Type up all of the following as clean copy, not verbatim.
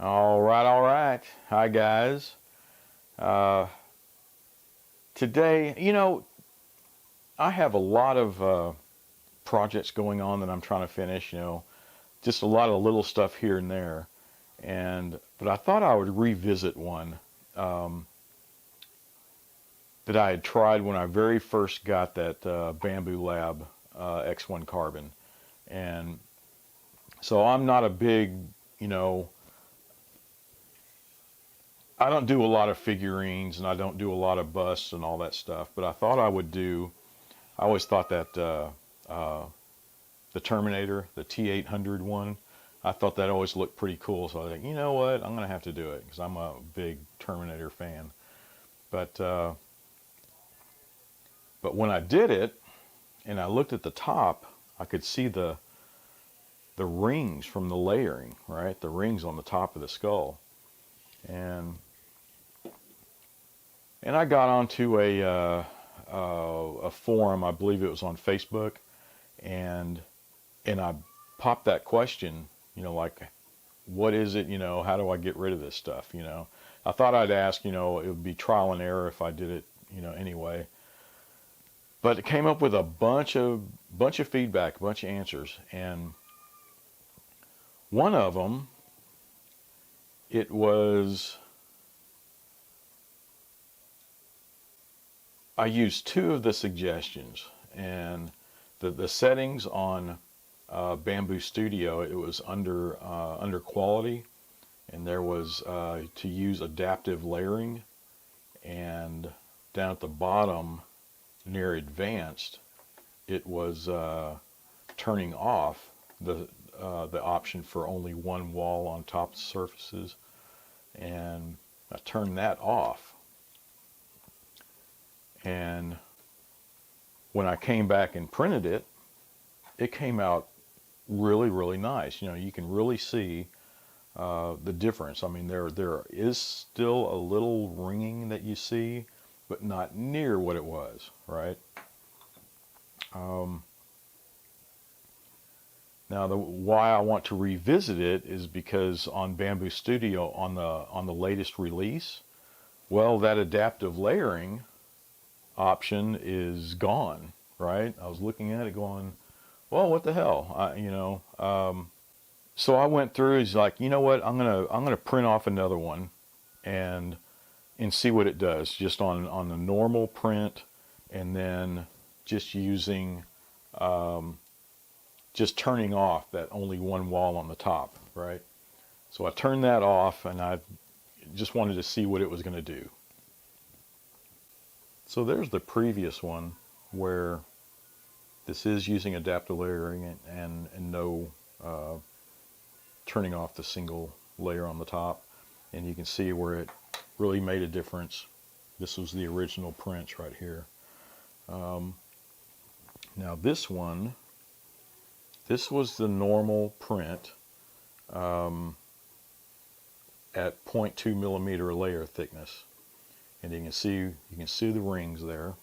All right, all right. Hi, guys. Uh, Today, I have a lot of projects going on that I'm trying to finish, just a lot of little stuff here and there. But I thought I would revisit one um, that I had tried when I very first got that Bambu Lab X1 Carbon. And so I'm not a big, you know, I don't do a lot of figurines and I don't do a lot of busts and all that stuff, but I thought I always thought that the Terminator, the T-800 one, I thought that always looked pretty cool. So I was like, you know what, I'm going to have to do it because I'm a big Terminator fan. But uh, but when I did it and I looked at the top, I could see the rings from the layering, right? The rings on the top of the skull. And I got onto a forum, I believe it was on Facebook, and I popped that question, like, what is it, how do I get rid of this stuff, I thought I'd ask, it would be trial and error if I did it, anyway. But it came up with a bunch of feedback, a bunch of answers, and one of them, it was, I used two of the suggestions, and the settings on Bambu Studio, it was under quality, and there was to use adaptive layering, and down at the bottom near advanced, it was turning off the option for only one wall on top surfaces, and I turned that off. And when I came back and printed it, it came out really, really nice. You can really see the difference. I mean, there is still a little ringing that you see, but not near what it was, right? Now, why I want to revisit it is because on Bambu Studio, on the latest release, well, that adaptive layering option is gone, right? I was looking at it going, well, what the hell, so I went through. It's like, you know what? I'm gonna print off another one, and see what it does, just on the normal print, and then just using, just turning off that only one wall on the top, right? So I turned that off, and I just wanted to see what it was going to do. So there's the previous one where this is using adaptive layering and no turning off the single layer on the top. And you can see where it really made a difference. This was the original prints right here. Now this one, this was the normal print at 0.2 millimeter layer thickness. And you can see the rings there.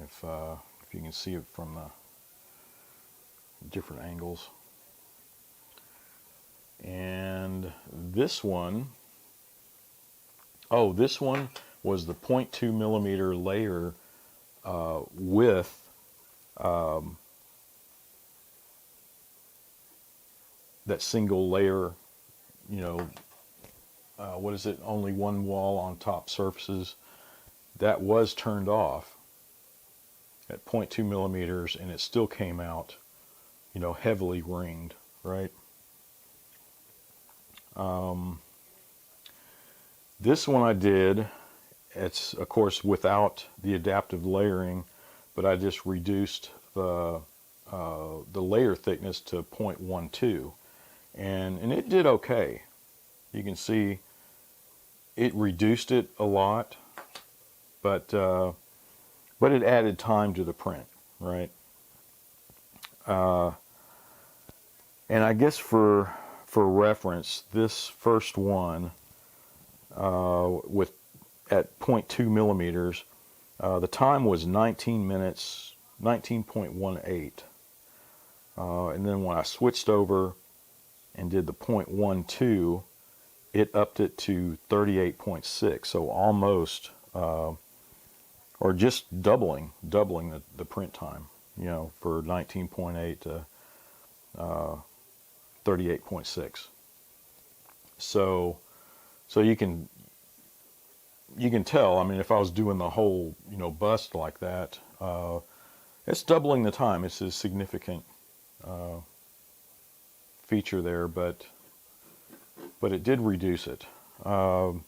If you can see it from the different angles. And this one, this one was the 0.2 millimeter layer with that single layer, what is it, only one wall on top surfaces. That was turned off at 0.2 millimeters, and it still came out, heavily ringed, right? This one I did, it's of course without the adaptive layering, but I just reduced the layer thickness to 0.12, and it did okay. You can see it reduced it a lot, but it added time to the print, right? And I guess for reference, this first one with at 0.2 millimeters, the time was 19 minutes, 19.18. And then when I switched over and did the 0.12, it upped it to 38.6. So almost, or just doubling the print time, you know, for 19.8 to 38.6. So you can tell. I mean, if I was doing the whole, you know, bust like that, it's doubling the time. It's a significant feature there, but it did reduce it. So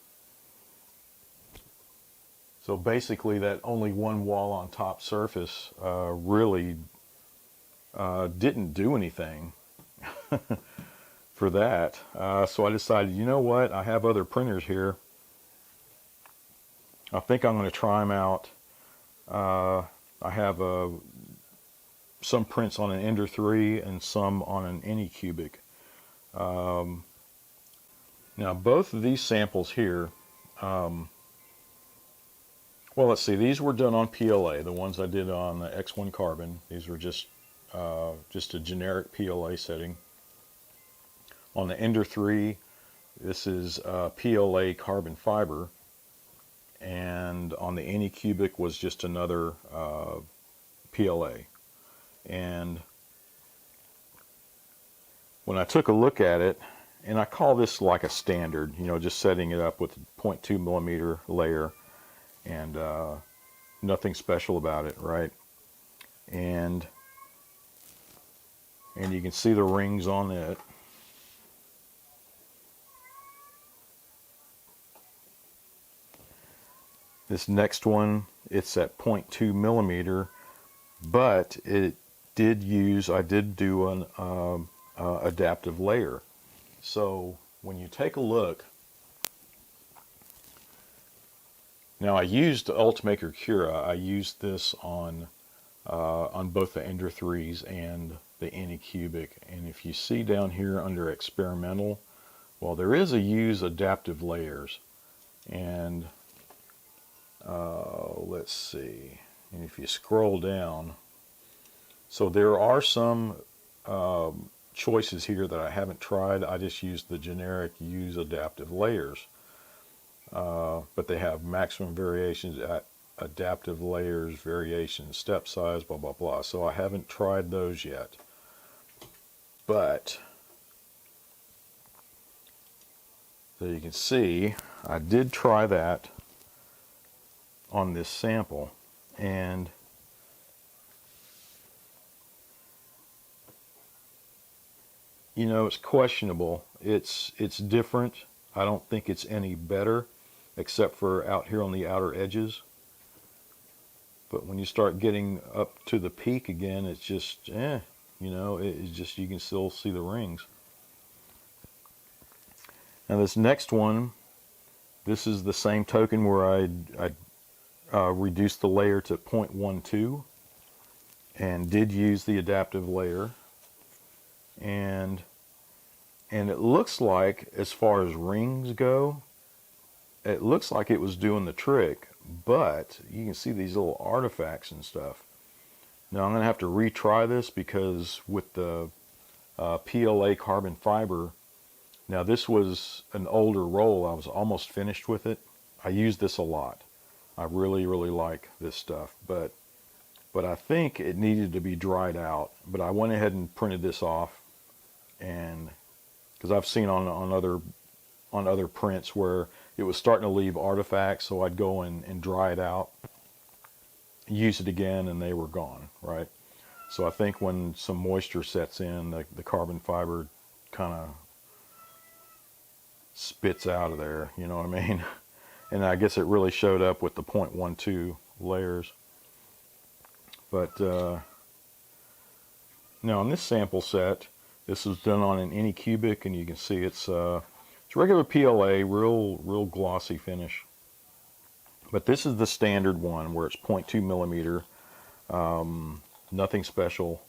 basically, that only one wall on top surface really didn't do anything for that. So I decided, you know what? I have other printers here. I think I'm going to try them out. I have some prints on an Ender 3 and some on an Anycubic. Now both of these samples here, well, let's see, these were done on PLA. The ones I did on the X1 Carbon, these were just a generic PLA setting. On the Ender 3, this is PLA carbon fiber, and on the Anycubic was just another PLA. And when I took a look at it, and I call this like a standard, you know, just setting it up with a 0.2 millimeter layer, and nothing special about it, right? And you can see the rings on it. This next one, it's at 0.2 millimeter, but it did use, I did do an adaptive layer. So when you take a look, now I used Ultimaker Cura. I used this on both the Ender 3s and the Anycubic. And if you see down here under experimental, well, there is a use adaptive layers. And let's see, and if you scroll down, so there are some choices here that I haven't tried. I just used the generic use adaptive layers, but they have maximum variations, adaptive layers, variations, step size, blah blah blah. So I haven't tried those yet, but so you can see I did try that on this sample, and you know, it's questionable. It's different. I don't think it's any better, except for out here on the outer edges. But when you start getting up to the peak again, it's just, you know, it's just, you can still see the rings. Now this next one, this is the same token where I reduced the layer to 0.12 and did use the adaptive layer. And it looks like, as far as rings go, it looks like it was doing the trick, but you can see these little artifacts and stuff. Now I'm going to have to retry this, because with the PLA carbon fiber, now this was an older roll. I was almost finished with it. I use this a lot. I really like this stuff, but I think it needed to be dried out. But I went ahead and printed this off, and because I've seen on other prints where it was starting to leave artifacts, so I'd go and dry it out, use it again, and they were gone, right? So I think when some moisture sets in, the carbon fiber kind of spits out of there, you know what I mean? And I guess it really showed up with the 0.12 layers. But now on this sample set, this was done on an Anycubic, and you can see it's regular PLA, real glossy finish. But this is the standard one where it's 0.2 millimeter, nothing special.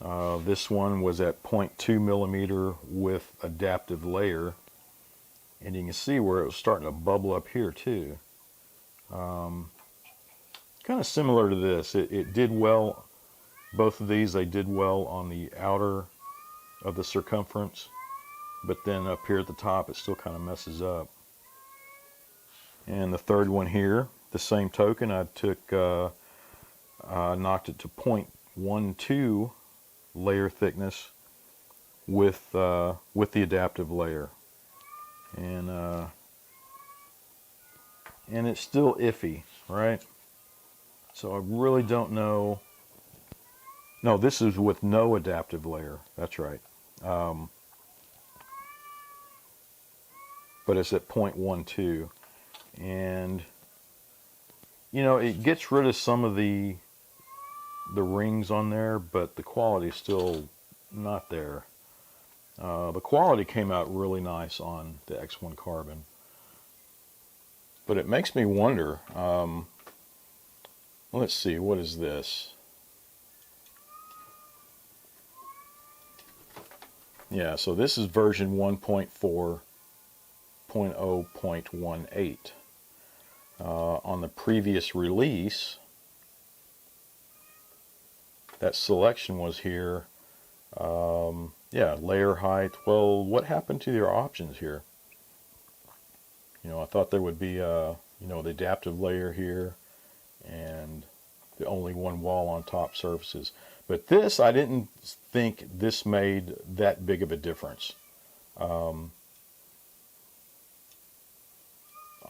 This one was at 0.2 millimeter with adaptive layer, and you can see where it was starting to bubble up here too. Kind of similar to this. It did well. Both of these, they did well on the outer of the circumference, but then up here at the top it still kind of messes up. And the third one here, the same token, I took knocked it to 0.12 layer thickness with the adaptive layer, and it's still iffy, right? So I really don't know. No, this is with no adaptive layer. That's right. But it's at 0.12, and you know, it gets rid of some of the rings on there, but the quality is still not there. The quality came out really nice on the X1 Carbon, but it makes me wonder. Let's see, what is this? Yeah, so this is version 1.4.0.18. On the previous release, that selection was here. Yeah, layer height. Well, what happened to their options here? You know, I thought there would be, you know, the adaptive layer here and the only one wall on top surfaces. But this, I didn't think this made that big of a difference.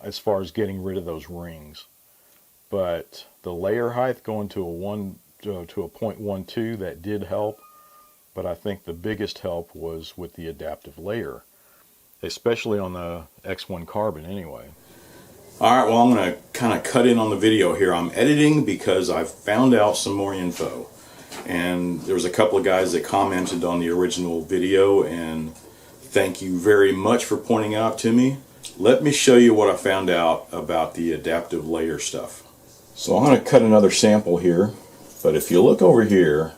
As far as getting rid of those rings. But the layer height going to a 0.12, that did help. But I think the biggest help was with the adaptive layer, especially on the X1 Carbon anyway. Alright, well, I'm going to kind of cut in on the video here. I'm editing because I've found out some more info. And there was a couple of guys that commented on the original video, and thank you very much for pointing out to me. Let me show you what I found out about the adaptive layer stuff. So I'm going to cut another sample here, but if you look over here,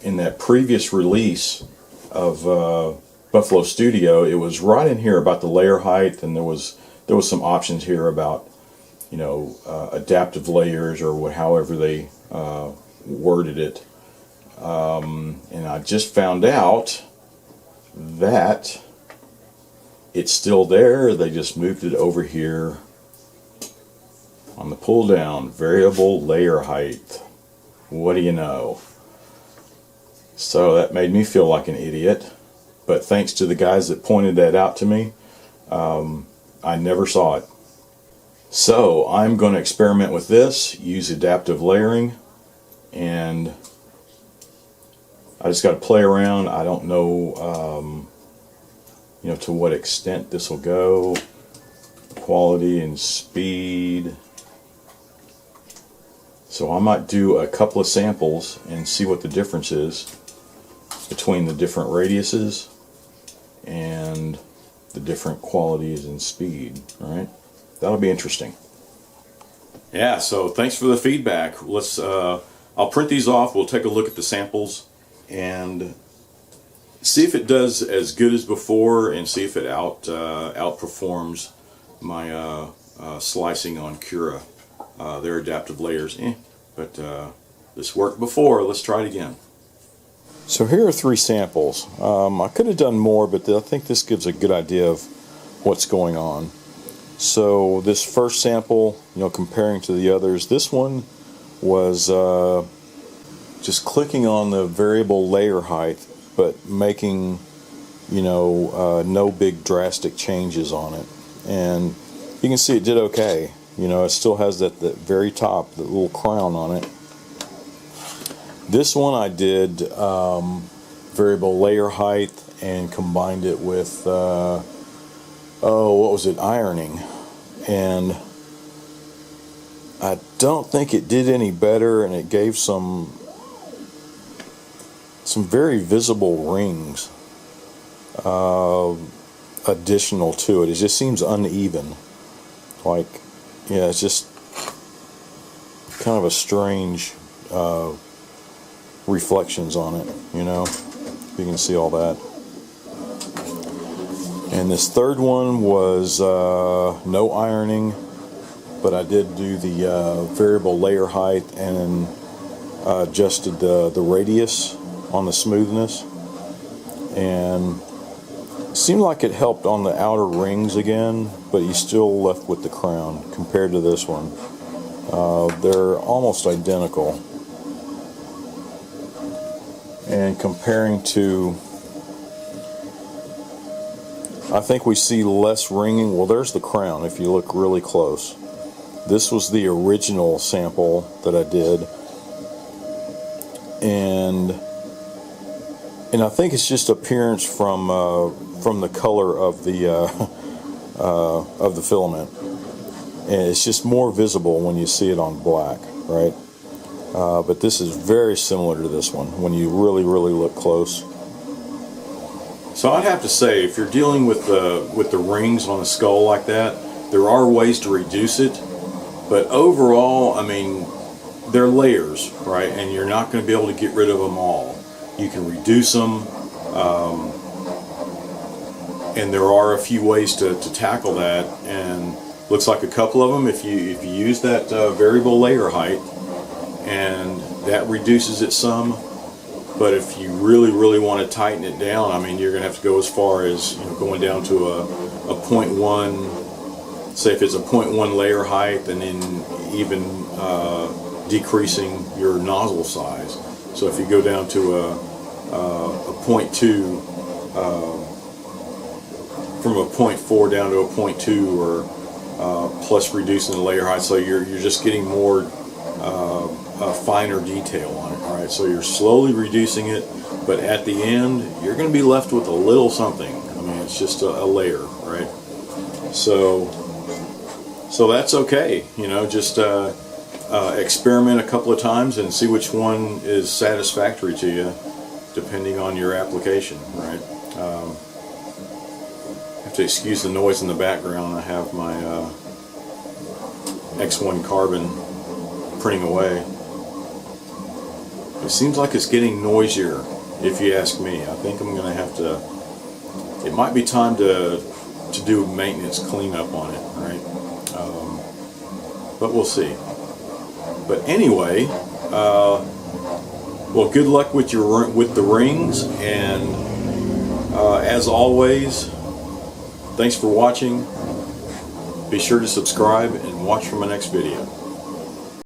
in that previous release of Buffalo Studio, it was right in here about the layer height, and there was some options here about, you know, adaptive layers, or however they worded it. And I just found out that it's still there. They just moved it over here on the pull down, variable layer height. What do you know? So that made me feel like an idiot, but thanks to the guys that pointed that out to me, I never saw it. So I'm going to experiment with this, use adaptive layering, and I just got to play around. I don't know, you know, to what extent this will go, quality and speed. So I might do a couple of samples and see what the difference is between the different radiuses and the different qualities and speed. All right, that'll be interesting. Yeah, so thanks for the feedback. Let's I'll print these off. We'll take a look at the samples and see if it does as good as before, and see if it outperforms my slicing on Cura. Their adaptive layers, but this worked before. Let's try it again. So here are 3 samples. I could have done more, but I think this gives a good idea of what's going on. So this first sample, you know, comparing to the others, this one was just clicking on the variable layer height, but making, you know, no big drastic changes on it. And you can see it did okay. You know, it still has that very top, the little crown on it. This one I did variable layer height and combined it with, what was it, ironing. And I don't think it did any better, and it gave some very visible rings additional to it. It just seems uneven. Like, yeah, it's just kind of a strange reflections on it, you know. You can see all that. And this third one was no ironing, but I did do the variable layer height and adjusted the radius on the smoothness. and it seemed like it helped on the outer rings again, but you still left with the crown compared to this one. They're almost identical. And comparing to, I think we see less ringing. Well, there's the crown if you look really close. This was the original sample that I did, and I think it's just appearance from the color of the filament, and it's just more visible when you see it on black, right? But this is very similar to this one when you really look close. So I'd have to say, if you're dealing with the rings on a skull like that, there are ways to reduce it. But overall, I mean, they're layers, right? And you're not going to be able to get rid of them all. You can reduce them, and there are a few ways to tackle that. And looks like a couple of them, if you use that variable layer height, and that reduces it some. But if you really want to tighten it down, I mean, you're going to have to go as far as, you know, going down to a 0.1. Say if it's a 0.1 layer height, and then even decreasing your nozzle size. So if you go down to a 0.2, from a 0.4 down to a 0.2, or plus reducing the layer height, so you're just getting more finer detail on it. All right, so you're slowly reducing it, but at the end you're going to be left with a little something. I mean, it's just a layer, right? So that's okay, you know, just experiment a couple of times and see which one is satisfactory to you, depending on your application, right? Have to excuse the noise in the background. I have my X1 Carbon printing away. It seems like it's getting noisier, if you ask me. I think I'm going to have to, it might be time to do maintenance cleanup on it, right? But we'll see. But anyway, well, good luck with the rings, and as always, thanks for watching. Be sure to subscribe and watch for my next video.